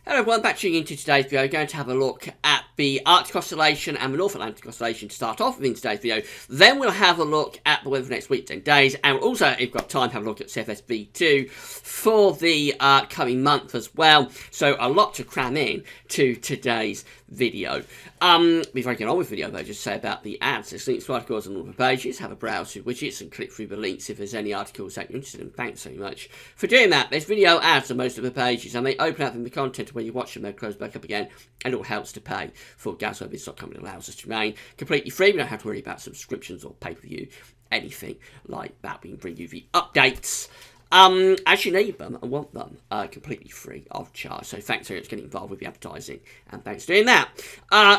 Hello everyone, back tuning into today's video. We're going to have a look at the Arctic Oscillation and the North Atlantic Oscillation to start off with in today's video. Then we'll have a look at the weather for next week, 10 days, and we'll also, if we've got time, have a look at CFSV2 for the coming month as well. So a lot to cram in to today's video. Before I get on with the video though, just say about the ads. There's links to articles on all the pages. Have a browse through widgets and click through the links if there's any articles that you're interested in. Thanks so much for doing that. There's video ads on most of the pages and they open up in the content when you watch them, they'll close back up again, and it all helps to pay for gaswebbiz.com. It allows us to remain completely free. We don't have to worry about subscriptions or pay-per-view, anything like that. We can bring you the updates as you need them and want them, completely free of charge. So thanks very much for getting involved with the advertising, and thanks for doing that.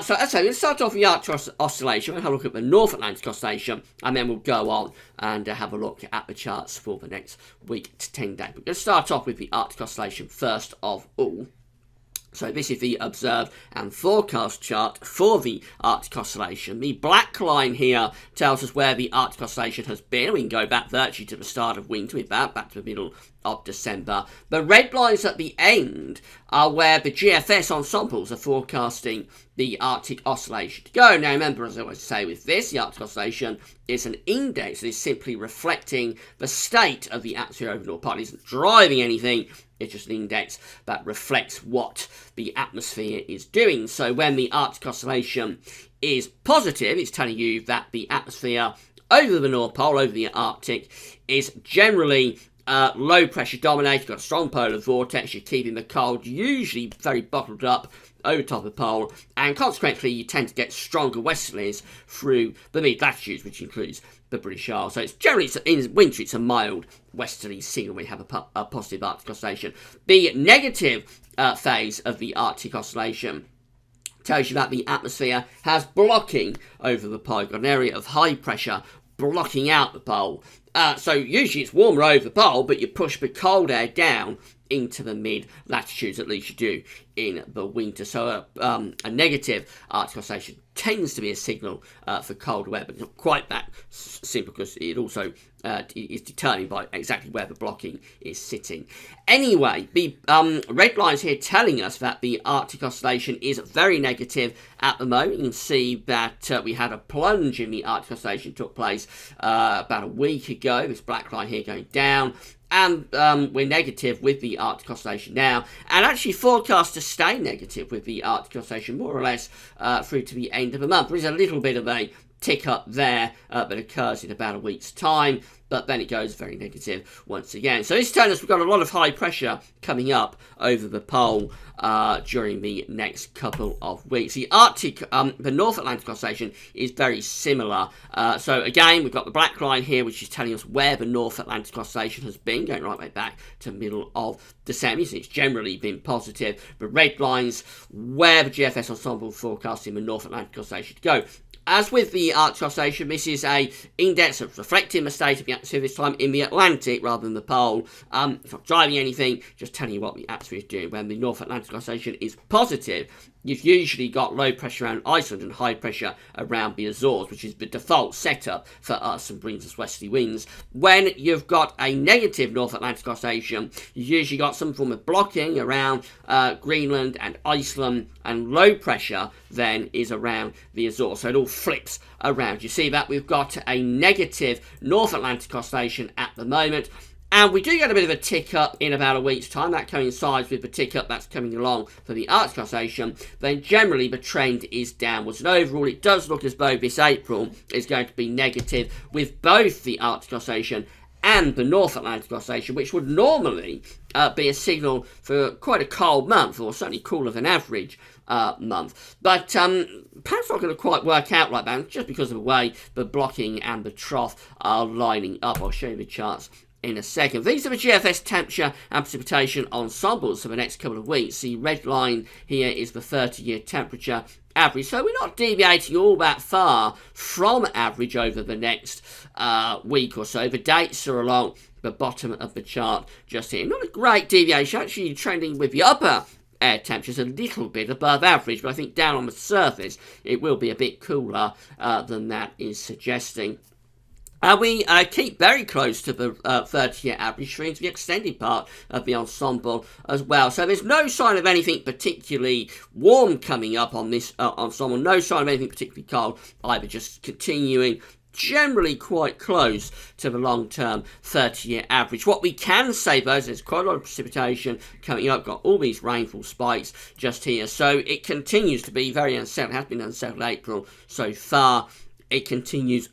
So as I say, let's start off with the Arctic Oscillation. We'll have a look at the North Atlantic Oscillation, and then we'll go on and have a look at the charts for the next week to 10 days. But let's start off with the Arctic Oscillation first of all. So this is the observed and forecast chart for the Arctic Oscillation. The black line here tells us where the Arctic Oscillation has been. We can go back virtually to the start of winter with that, back to the middle of December. The red lines at the end are where the GFS ensembles are forecasting the Arctic Oscillation to go. Now remember, as I always say with this, the Arctic Oscillation is an index that is simply reflecting the state of the atmosphere over the North Pole. It isn't driving anything. It's just an index that reflects what the atmosphere is doing. So when the Arctic Oscillation is positive, it's telling you that the atmosphere over the North Pole, over the Arctic, is generally low pressure dominated. You've got a strong polar vortex. You're keeping the cold usually very bottled up over top of the pole, and consequently you tend to get stronger westerlies through the mid-latitudes, which includes the British Isles. So it's generally, in winter, it's a mild westerly signal when you have a positive Arctic Oscillation. The negative phase of the Arctic Oscillation tells you that the atmosphere has blocking over the pole. You've got an area of high pressure blocking out the pole. So usually it's warmer over the pole, but you push the cold air down into the mid-latitudes, at least you do in the winter. So a negative Arctic Oscillation tends to be a signal for colder weather, but not quite that simple, because it also is determined by exactly where the blocking is sitting. Anyway, the red lines here telling us that the Arctic Oscillation is very negative at the moment. You can see that we had a plunge in the Arctic Oscillation took place about a week ago. This black line here going down. And we're negative with the Arctic Oscillation now, and actually forecast to stay negative with the Arctic Oscillation more or less through to the end of the month. There is a little bit of a tick up there that occurs in about a week's time, but then it goes very negative once again. So this tells us we've got a lot of high pressure coming up over the pole during the next couple of weeks. The Arctic, the North Atlantic Oscillation is very similar. So again, we've got the black line here, which is telling us where the North Atlantic Oscillation has been, going right way back to the middle of December. So it's generally been positive. The red lines where the GFS ensemble forecasting the North Atlantic Oscillation to go. As with the Arctic Oscillation, this is a index that's reflecting the state of the atmosphere, this time in the Atlantic rather than the pole. It's not driving anything, just telling you what the atmosphere is doing. When the North Atlantic Oscillation is positive, you've usually got low pressure around Iceland and high pressure around the Azores, which is the default setup for us and brings us westerly winds. When you've got a negative North Atlantic Oscillation, you've usually got some form of blocking around Greenland and Iceland, and low pressure then is around the Azores. So it all flips around. You see that we've got a negative North Atlantic Oscillation at the moment. And we do get a bit of a tick up in about a week's time. That coincides with the tick up that's coming along for the Arctic Oscillation. Then generally the trend is downwards. And overall it does look as though this April is going to be negative with both the Arctic Oscillation and the North Atlantic Oscillation, which would normally be a signal for quite a cold month, or certainly cooler than average month. But perhaps not going to quite work out like that, just because of the way the blocking and the trough are lining up. I'll show you the charts in a second. These are the GFS temperature and precipitation ensembles for the next couple of weeks. The red line here is the 30-year temperature average, so we're not deviating all that far from average over the next week or so. The dates are along the bottom of the chart just here. Not a great deviation, actually trending with the upper air temperatures a little bit above average, but I think down on the surface it will be a bit cooler than that is suggesting. We keep very close to the 30-year average through into the extended part of the ensemble as well. So there's no sign of anything particularly warm coming up on this ensemble. No sign of anything particularly cold either. Just continuing generally quite close to the long-term 30-year average. What we can say, though, is there's quite a lot of precipitation coming up. Got all these rainfall spikes just here. So it continues to be very unsettled. It has been unsettled April so far. It continues,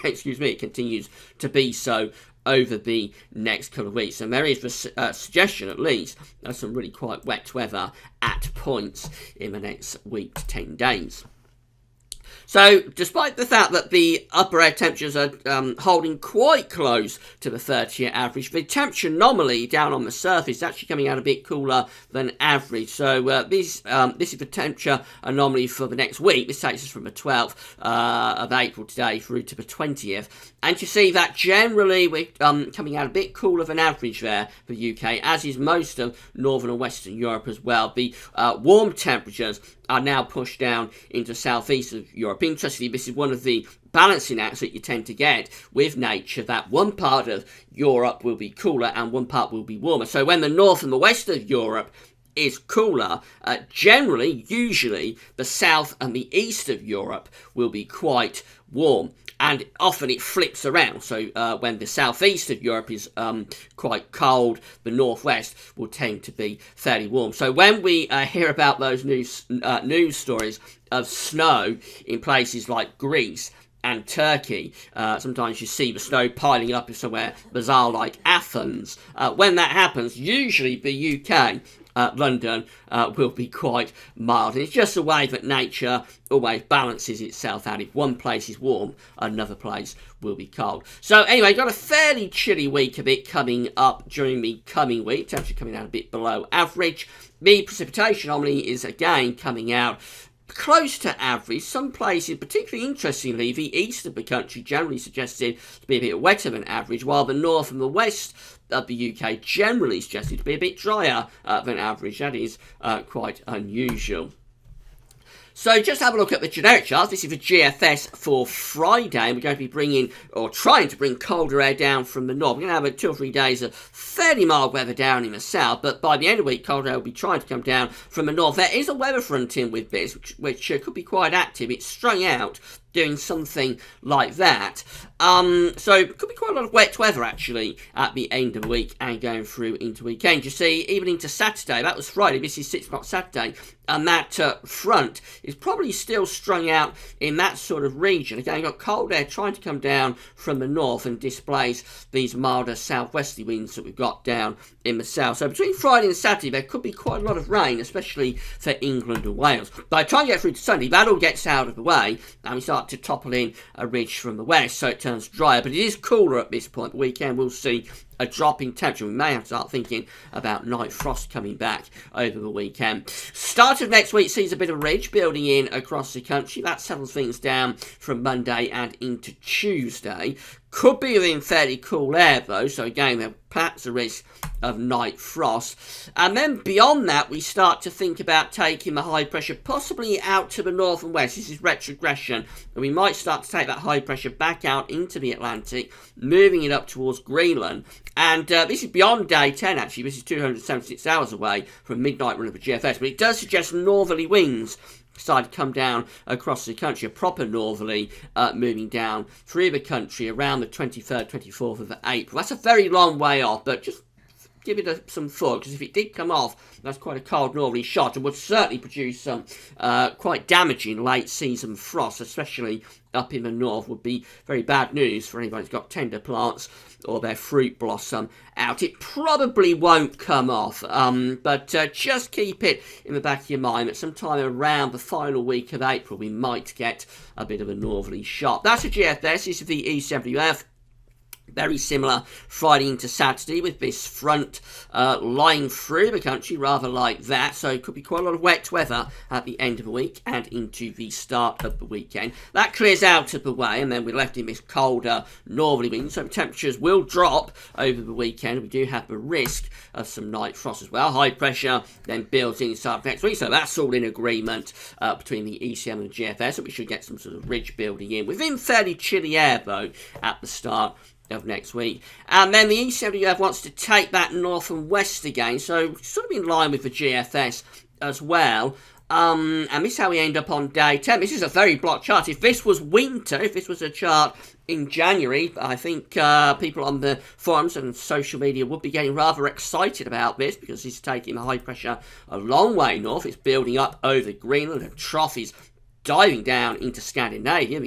excuse me, it continues to be so over the next couple of weeks. And there is a suggestion, at least, of some really quite wet weather at points in the next week to 10 days. So, despite the fact that the upper air temperatures are holding quite close to the 30-year average, the temperature anomaly down on the surface is actually coming out a bit cooler than average. So, this is the temperature anomaly for the next week. This takes us from the 12th of April today through to the 20th. And you see that generally we're coming out a bit cooler than average there for the UK, as is most of Northern and Western Europe as well. The warm temperatures are now pushed down into southeast of Europe. Interestingly, this is one of the balancing acts that you tend to get with nature, that one part of Europe will be cooler and one part will be warmer. So when the north and the west of Europe is cooler, usually the south and the east of Europe will be quite warm. And often it flips around. So when the southeast of Europe is quite cold, the northwest will tend to be fairly warm. So when we hear about those news stories of snow in places like Greece and Turkey, sometimes you see the snow piling up somewhere bizarre like Athens. When that happens, usually the UK, London, will be quite mild. And it's just a way that nature always balances itself out. If one place is warm, another place will be cold. So anyway, got a fairly chilly week of it coming up during the coming week. Temperature coming out a bit below average. The precipitation anomaly is again coming out close to average. Some places, particularly interestingly, the east of the country generally suggested to be a bit wetter than average, while the north and the west of the UK generally suggested to be a bit drier than average. That is quite unusual. So just have a look at the generic charts. This is the GFS for Friday, and we're going to be bringing, or trying to bring, colder air down from the north. We're going to have 2 or 3 days of fairly mild weather down in the south, but by the end of the week, colder air will be trying to come down from the north. There is a weather front in with this, which could be quite active. It's strung out doing something like that. So it could be quite a lot of wet weather actually at the end of the week and going through into weekend. You see, even into Saturday, that was Friday, this is 6 o'clock Saturday, and that front is probably still strung out in that sort of region. Again, you've got cold air trying to come down from the north and displace these milder southwesterly winds that we've got down in the south. So between Friday and Saturday, there could be quite a lot of rain, especially for England and Wales. By the time you get through to Sunday, that all gets out of the way, and we start to topple in a ridge from the west, so it turns drier. But it is cooler at this point. The weekend we'll see a drop in temperature. We may have to start thinking about night frost coming back over the weekend. Start of next week sees a bit of ridge building in across the country. That settles things down from Monday and into Tuesday. Could be within fairly cool air though, so again there's perhaps a risk of night frost. And then beyond that we start to think about taking the high pressure possibly out to the north and west. This is retrogression, and we might start to take that high pressure back out into the Atlantic, moving it up towards Greenland. And this is beyond day 10 actually. This is 276 hours away from midnight run of the GFS, but it does suggest northerly winds started to come down across the country, a proper northerly moving down through the country around the 23rd, 24th of April. That's a very long way off, but just give it some thought, because if it did come off, that's quite a cold northerly shot and would certainly produce some quite damaging late season frost, especially up in the north. Would be very bad news for anybody who's got tender plants or their fruit blossom out. It probably won't come off, but just keep it in the back of your mind that sometime around the final week of April we might get a bit of a northerly shot. That's a GFS. This is the ECWF. Very similar Friday into Saturday with this front line through the country, rather like that. So it could be quite a lot of wet weather at the end of the week and into the start of the weekend. That clears out of the way, and then we're left in this colder northerly wind. So temperatures will drop over the weekend. We do have the risk of some night frost as well. High pressure then builds in start next week. So that's all in agreement between the ECM and the GFS. So we should get some sort of ridge building in within fairly chilly air, though, at the start of next week. And then the ECMWF wants to take that north and west again, so sort of in line with the GFS as well. And this is how we end up on day 10. This is a very blocked chart. If this was winter, if this was a chart in January, I think people on the forums and social media would be getting rather excited about this, because it's taking the high pressure a long way north. It's building up over Greenland, and trough is diving down into Scandinavia.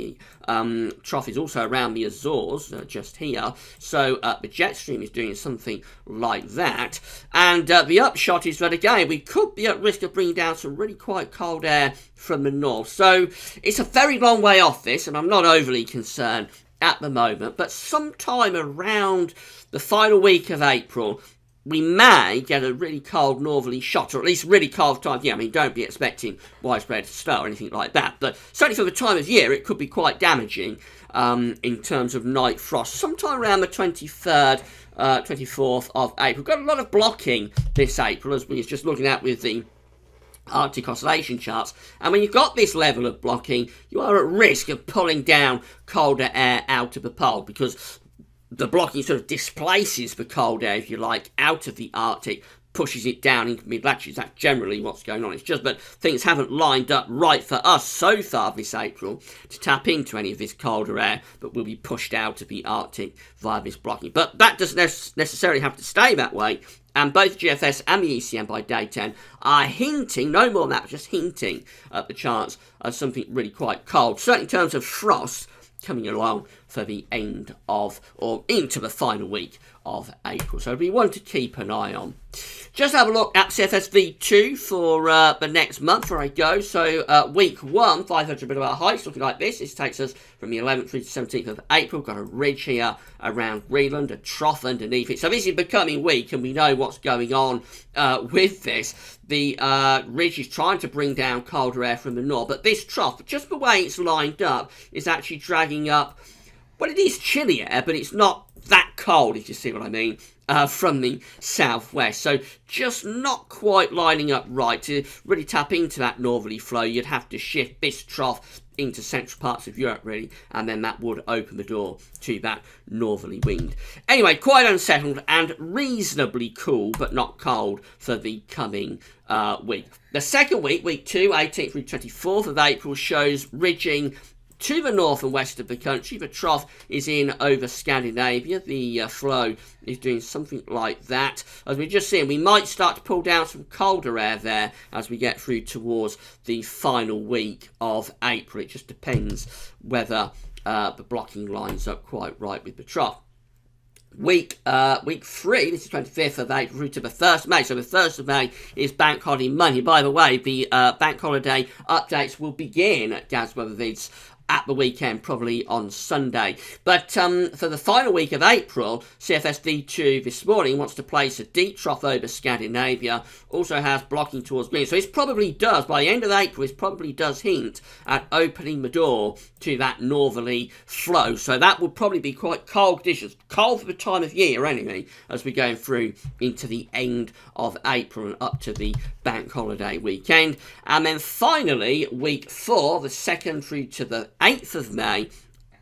The trough is also around the Azores, just here. So the jet stream is doing something like that. And the upshot is that, again, we could be at risk of bringing down some really quite cold air from the north. So it's a very long way off this, and I'm not overly concerned at the moment. But sometime around the final week of April, we may get a really cold northerly shot, or at least really cold time of year. I mean, don't be expecting widespread snow or anything like that, but certainly for the time of year, it could be quite damaging in terms of night frost. Sometime around the 23rd, 24th of April. We've got a lot of blocking this April, as we were just looking at with the Arctic oscillation charts, and when you've got this level of blocking, you are at risk of pulling down colder air out of the pole, because the blocking sort of displaces the cold air, if you like, out of the Arctic, pushes it down into mid-latitudes. That's generally what's going on. It's just that things haven't lined up right for us so far this April to tap into any of this colder air, but will be pushed out of the Arctic via this blocking. But that doesn't necessarily have to stay that way, and both GFS and the ECM by day 10 are hinting, no more than that, just hinting at the chance of something really quite cold. Certainly in terms of frost, coming along for the end of, or into the final week of April. So we want to keep an eye on. Just have a look at CFS V2 for the next month where I go. So week 1, 500 millibar heights, looking like this. This takes us from the 11th through to 17th of April. Got a ridge here around Greenland, a trough underneath it. So this is becoming weak, and we know what's going on with this. The ridge is trying to bring down colder air from the north, but this trough, just the way it's lined up, is actually dragging up, well, it is chilly air, but it's not that cold, if you see what I mean, from the southwest. So just not quite lining up right. To really tap into that northerly flow, you'd have to shift this trough into central parts of Europe, really, and then that would open the door to that northerly wind. Anyway, quite unsettled and reasonably cool, but not cold, for the coming week. The second week, week 2, 18th through 24th of April, shows ridging to the north and west of the country. The trough is in over Scandinavia. The flow is doing something like that. As we're just seeing, we might start to pull down some colder air there as we get through towards the final week of April. It just depends whether the blocking lines up quite right with the trough. Week 3, this is 25th of April through to the 1st of May. So the 1st of May is Bank Holiday Monday. By the way, the Bank Holiday updates will begin at Gaz Weather Vids at the weekend, probably on Sunday. But for the final week of April, CFS V2 this morning wants to place a deep trough over Scandinavia, also has blocking towards Greenland. So this probably does, by the end of April, this probably does hint at opening the door to that northerly flow. So that will probably be quite cold conditions, cold for the time of year anyway, as we're going through into the end of April and up to the Bank Holiday weekend. And then finally, week 4, the 2nd through to the 8th of May,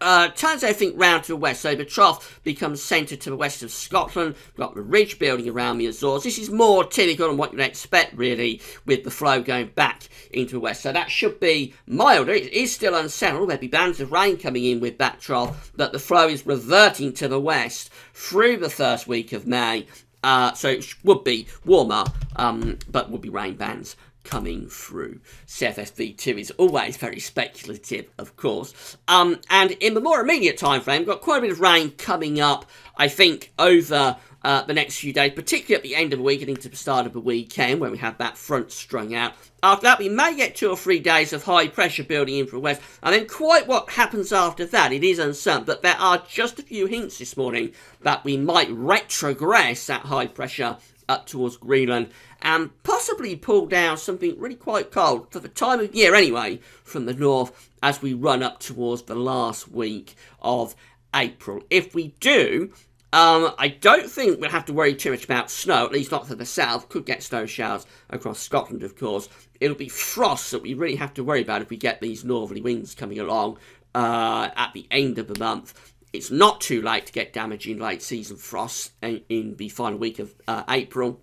turns everything round to the west. So the trough becomes centred to the west of Scotland. We've got the ridge building around the Azores. This is more typical than what you'd expect, really, with the flow going back into the west. So that should be milder. It is still unsettled. There'll be bands of rain coming in with that trough, but the flow is reverting to the west through the first week of May. So it would be warmer, but would be rain bands coming through. CFSV2 is always very speculative, of course. And in the more immediate time frame, we've got quite a bit of rain coming up, I think, over the next few days, particularly at the end of the week and into the start of the weekend, when we have that front strung out. After that, we may get 2 or 3 days of high pressure building in from the west, and then quite what happens after that, it is uncertain, but there are just a few hints this morning that we might retrogress that high pressure up towards Greenland and possibly pull down something really quite cold for the time of year anyway from the north as we run up towards the last week of April. If we do, I don't think we'll have to worry too much about snow, at least not for the south. Could get snow showers across Scotland, of course. It'll be frost that we really have to worry about if we get these northerly winds coming along at the end of the month. It's not too late to get damaging late season frosts in the final week of April.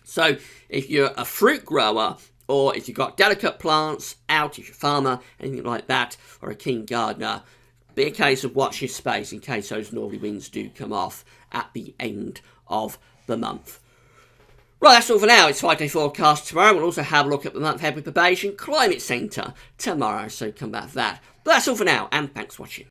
So if you're a fruit grower, or if you've got delicate plants out, if you're a farmer, anything like that, or a keen gardener, be a case of watch your space in case those northerly winds do come off at the end of the month. Right, that's all for now. It's 5 day forecast tomorrow. We'll also have a look at the month ahead with the Bayesian Climate Centre tomorrow, so come back to that. But that's all for now, and thanks for watching.